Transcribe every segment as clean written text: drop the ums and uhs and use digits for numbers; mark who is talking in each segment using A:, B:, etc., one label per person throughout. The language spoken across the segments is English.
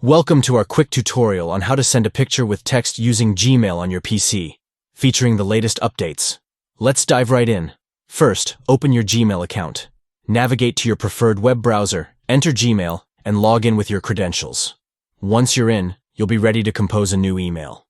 A: Welcome to our quick tutorial on how to send a picture with text using Gmail on your PC, featuring the latest updates. Let's dive right in. First, open your Gmail account. Navigate to your preferred web browser, enter Gmail, and log in with your credentials. Once you're in, you'll be ready to compose a new email.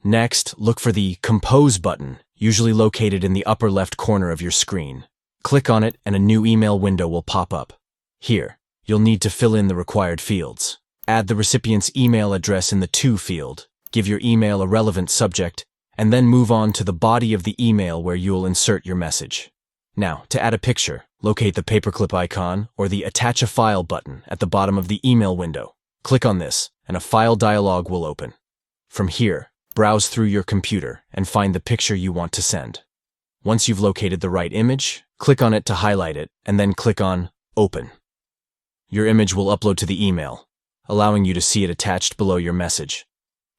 A: Next, look for the Compose button, usually located in the upper left corner of your screen. Click on it and a new email window will pop up. Here, you'll need to fill in the required fields. Add the recipient's email address in the To field, give your email a relevant subject, and then move on to the body of the email where you'll insert your message. Now, to add a picture, locate the paperclip icon or the Attach a File button at the bottom of the email window. Click on this, and a file dialog will open. From here, browse through your computer and find the picture you want to send. Once you've located the right image, click on it to highlight it, and then click on Open. Your image will upload to the email, allowing you to see it attached below your message.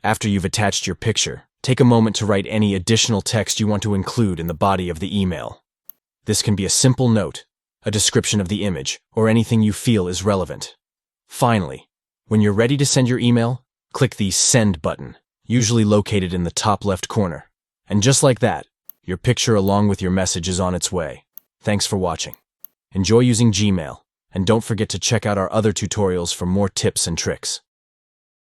A: After you've attached your picture, take a moment to write any additional text you want to include in the body of the email. This can be a simple note, a description of the image, or anything you feel is relevant. Finally, when you're ready to send your email, click the Send button, usually located in the top left corner. And just like that, your picture along with your message is on its way. Thanks for watching. Enjoy using Gmail. And don't forget to check out our other tutorials for more tips and tricks.